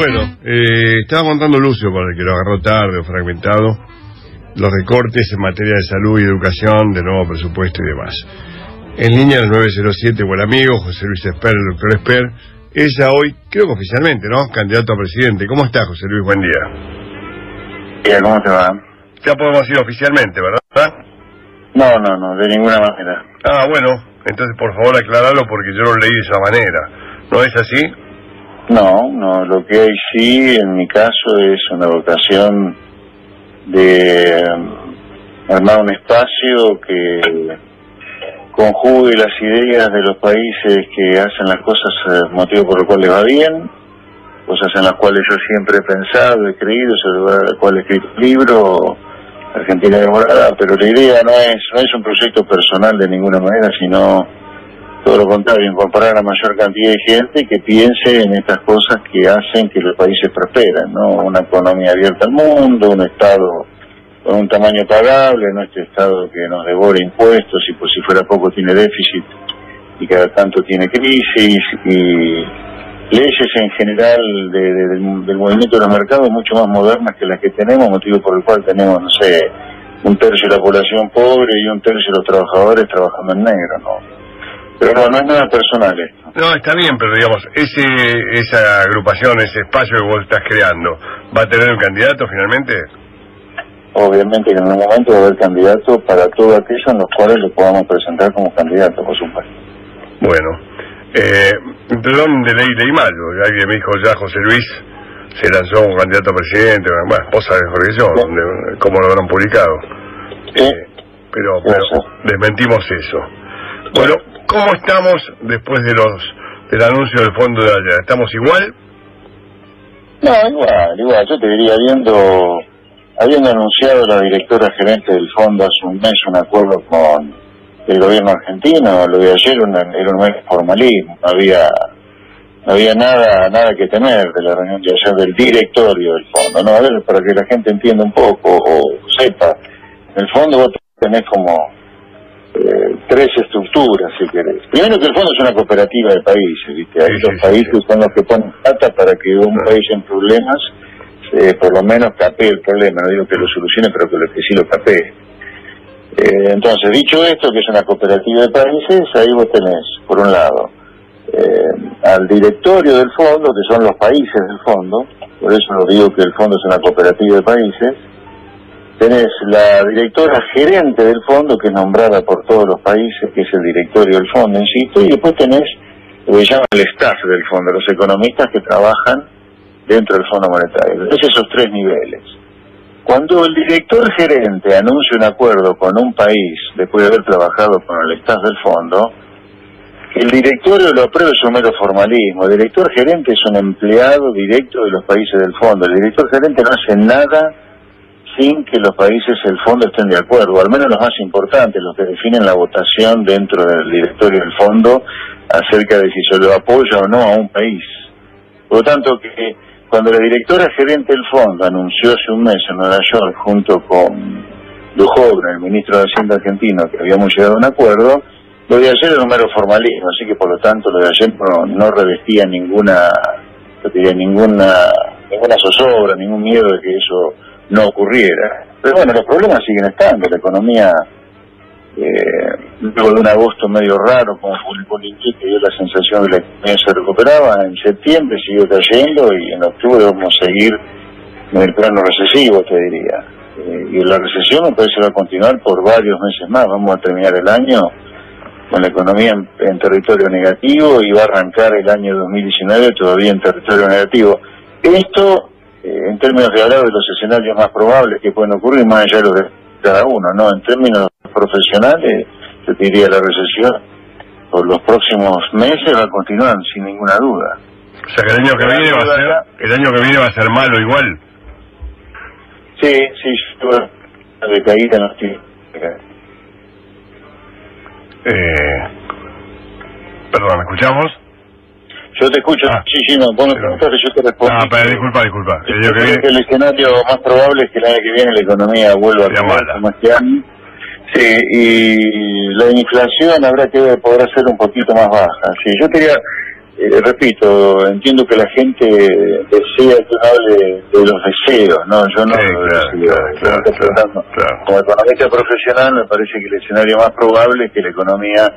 Bueno, estaba contando Lucio, para el que lo agarró tarde o fragmentado, los recortes en materia de salud y educación, de nuevo presupuesto y demás. En línea el 907, buen amigo, José Luis Esper, el doctor Esper, es ya hoy, creo que oficialmente, ¿no?, candidato a presidente. ¿Cómo está, José Luis? Buen día. Bien, ¿cómo te va? Ya podemos ir oficialmente, ¿verdad? No, de ninguna manera. Ah, bueno, entonces por favor aclararlo porque yo lo leí de esa manera. ¿No es así? No, lo que hay sí, en mi caso, es una vocación de armar un espacio que conjugue las ideas de los países que hacen las cosas motivo por el cual les va bien, cosas en las cuales yo siempre he pensado, he creído, sobre las cuales he escrito un libro, Argentina Demorada, pero la idea no es un proyecto personal de ninguna manera, sino todo lo contrario, incorporar a la mayor cantidad de gente que piense en estas cosas que hacen que los países prosperen, ¿no? Una economía abierta al mundo, un Estado con un tamaño pagable, no este Estado que nos devora impuestos y por si fuera poco tiene déficit y cada tanto tiene crisis, y leyes en general del movimiento de los mercados mucho más modernas que las que tenemos, motivo por el cual tenemos, no sé, un tercio de la población pobre y un tercio de los trabajadores trabajando en negro, ¿no? Pero no es nada personal esto. No, está bien, pero digamos, esa agrupación, ese espacio que vos estás creando, ¿va a tener un candidato finalmente? Obviamente que en un momento va a haber candidato para todo aquello en los cuales lo podamos presentar como candidato, por supuesto. Bueno, perdón, leí mal, alguien me dijo ya, José Luis se lanzó un candidato a presidente, bueno, vos sabés mejor que yo, cómo lo habrán publicado. Sí. Pero desmentimos eso. Bueno, ¿cómo estamos después del anuncio del fondo de ayer? ¿Estamos igual? No, igual, yo te diría, habiendo anunciado la directora gerente del fondo hace un mes un acuerdo con el gobierno argentino, lo de ayer era un mes formalismo, no había nada que temer de la reunión de ayer del directorio del fondo, ¿no? A ver, para que la gente entienda un poco o sepa, en el fondo vos tenés como tres estructuras, si querés. Primero, que el fondo es una cooperativa de países, ¿viste? Hay dos países son los que ponen plata para que un país en problemas por lo menos capee el problema, no digo que lo solucione, pero que sí lo capee. Entonces, dicho esto, que es una cooperativa de países, ahí vos tenés, por un lado, al directorio del fondo, que son los países del fondo, por eso lo digo que el fondo es una cooperativa de países. Tenés la directora gerente del fondo, que es nombrada por todos los países, que es el directorio del fondo, insisto, y después tenés lo que llaman el staff del fondo, los economistas que trabajan dentro del Fondo Monetario. Es esos tres niveles. Cuando el director gerente anuncia un acuerdo con un país, después de haber trabajado con el staff del fondo, el directorio lo aprueba, es un mero formalismo. El director gerente es un empleado directo de los países del fondo. El director gerente no hace nada sin que los países del fondo estén de acuerdo, al menos los más importantes, los que definen la votación dentro del directorio del fondo acerca de si se lo apoya o no a un país. Por lo tanto, que cuando la directora gerente del fondo anunció hace un mes en Nueva York, junto con Duhovne, el ministro de Hacienda argentino, que habíamos llegado a un acuerdo, lo de ayer era un mero formalismo, así que por lo tanto lo de ayer no revestía ninguna zozobra, ningún miedo de que eso no ocurriera. Pero bueno, los problemas siguen estando. La economía, luego de un agosto medio raro, como publicó el INDEC, que dio la sensación de que la economía se recuperaba, en septiembre siguió cayendo y en octubre vamos a seguir en el plano recesivo, te diría. Y la recesión me parece que va a continuar por varios meses más. Vamos a terminar el año con la economía en territorio negativo y va a arrancar el año 2019 todavía en territorio negativo. Esto, en términos de hablar de los escenarios más probables que pueden ocurrir, más allá de los de cada uno, ¿no? En términos profesionales, yo te diría la recesión por los próximos meses va a continuar sin ninguna duda. O sea que el año que viene va a ser malo igual. Sí, la recaída no tiene. Perdón, ¿me escuchamos? Yo te escucho, sí, no, vos me preguntaste, yo te respondo. No, pero disculpa. Yo creo que el escenario más probable es que el año que viene la economía vuelva a caer como este año. Sí, y la inflación habrá que podrá ser un poquito más baja. Sí, yo quería, repito, entiendo que la gente desea que uno hable de los deseos, ¿no? Yo no claro. Como economista profesional me parece que el escenario más probable es que la economía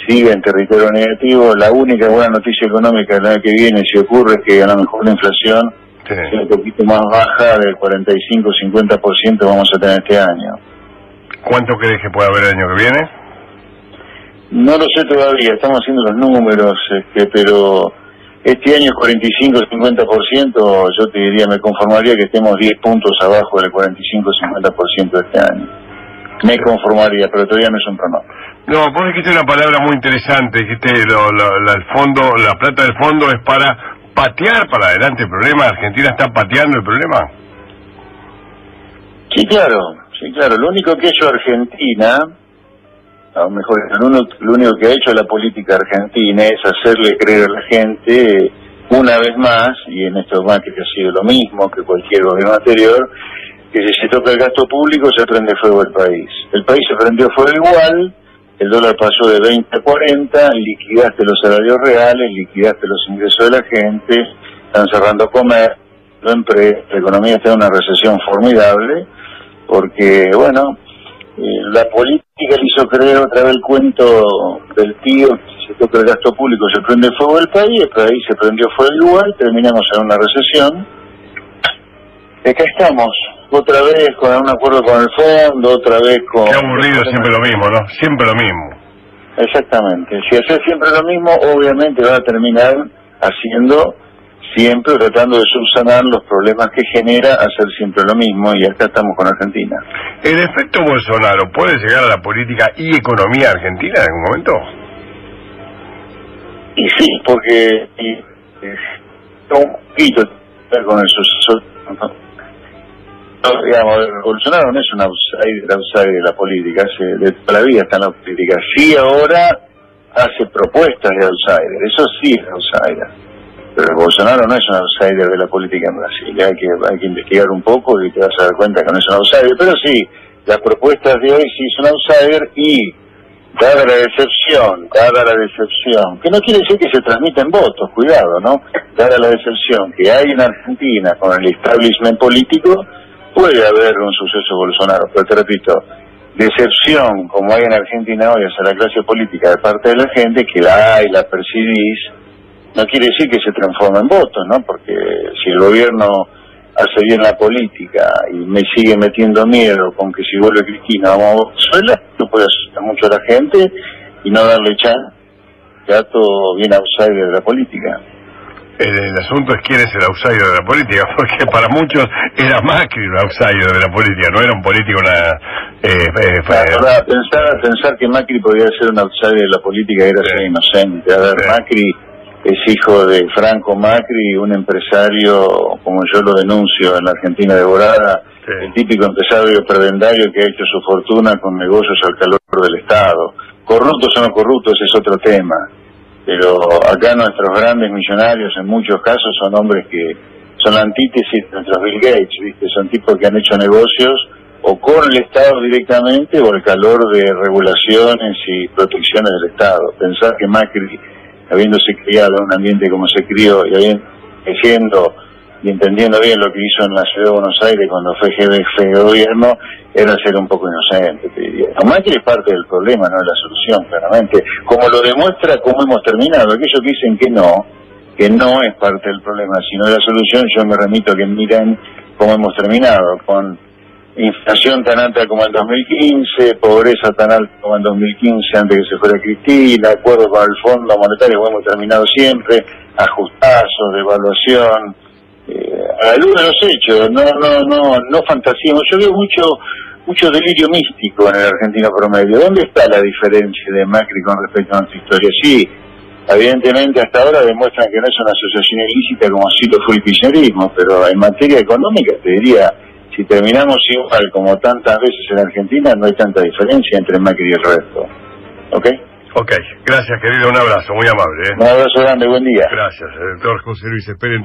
siga en territorio negativo. La única buena noticia económica el año que viene, si ocurre, es que a lo mejor la inflación sea un poquito más baja, del 45-50% vamos a tener este año. ¿Cuánto crees que puede haber el año que viene? No lo sé todavía, estamos haciendo los números, pero este año 45-50%, yo te diría, me conformaría que estemos 10 puntos abajo del 45-50% de este año. Me conformaría, pero todavía no es un pronóstico. No, vos dijiste una palabra muy interesante, dijiste el fondo, la plata del fondo es para patear para adelante el problema. ¿Argentina está pateando el problema? Sí, claro. Lo único que ha hecho Argentina, a lo mejor lo único que ha hecho la política argentina es hacerle creer a la gente, una vez más, y en esto más que ha sido lo mismo que cualquier gobierno anterior, que si se toca el gasto público se prende fuego el país. El país se prendió fuego igual, el dólar pasó de 20 a 40, liquidaste los salarios reales, liquidaste los ingresos de la gente, están cerrando comercio, la economía está en una recesión formidable, porque, bueno, la política le hizo creer otra vez el cuento del tío, que si se toca el gasto público se prende fuego el país se prendió fuego igual, terminamos en una recesión. Acá estamos, otra vez con un acuerdo con el fondo, otra vez con... Qué aburrido, siempre lo mismo, ¿no? Siempre lo mismo. Exactamente. Si haces siempre lo mismo, obviamente va a terminar haciendo siempre, tratando de subsanar los problemas que genera hacer siempre lo mismo, y acá estamos con Argentina. ¿El efecto Bolsonaro puede llegar a la política y economía argentina en algún momento? Y sí, porque un poquito con el sucesor... Digamos, Bolsonaro no es un outsider de la política, de toda la vida está en la política. Sí, ahora hace propuestas de outsider, eso sí es outsider. Pero Bolsonaro no es un outsider de la política en Brasil, hay que investigar un poco y te vas a dar cuenta que no es un outsider. Pero sí, las propuestas de hoy sí son outsider, y dada la decepción, que no quiere decir que se transmiten votos, cuidado, ¿no? Dada la decepción que hay en Argentina con el establishment político, puede haber un suceso Bolsonaro, pero te repito, decepción como hay en Argentina hoy hacia la clase política de parte de la gente, que la hay, la percibís, no quiere decir que se transforme en votos, ¿no? Porque si el gobierno hace bien la política y me sigue metiendo miedo con que si vuelve Cristina vamos a Venezuela, no puede asustar mucho a la gente y no darle chance, gato bien outsider de la política. El asunto es quién es el outsider de la política, porque para muchos era Macri un outsider de la política, no era un político pensar que Macri podía ser un outsider de la política era ser inocente. A ver, Macri es hijo de Franco Macri, un empresario, como yo lo denuncio, en la Argentina devorada, el típico empresario prebendario que ha hecho su fortuna con negocios al calor del Estado. Corruptos o no corruptos es otro tema. Pero acá nuestros grandes millonarios en muchos casos son hombres que son la antítesis de nuestros Bill Gates, ¿viste? Son tipos que han hecho negocios o con el Estado directamente o al calor de regulaciones y protecciones del Estado. Pensar que Macri, habiéndose criado en un ambiente como se crió y creciendo y entendiendo bien lo que hizo en la ciudad de Buenos Aires cuando fue jefe de gobierno, era ser un poco inocente, te diría. Macri es parte del problema, no de la solución, claramente. Como lo demuestra cómo hemos terminado. Aquellos que dicen que no es parte del problema, sino de la solución, yo me remito a que miren cómo hemos terminado, con inflación tan alta como en 2015, pobreza tan alta como en 2015 antes que se fuera Cristina, acuerdo con el Fondo Monetario, como hemos terminado siempre, ajustazos, devaluación, a la luz de los hechos, no fantasías. Yo veo mucho delirio místico en el argentino promedio. ¿Dónde está la diferencia de Macri con respecto a nuestra historia? Sí, evidentemente hasta ahora demuestran que no es una asociación ilícita como así lo fue el kirchnerismo, pero en materia económica te diría, si terminamos igual como tantas veces en Argentina, no hay tanta diferencia entre Macri y el resto. ¿Ok? Ok, gracias querido, un abrazo, muy amable. Un abrazo grande, buen día. Gracias, doctor José Luis Esperen.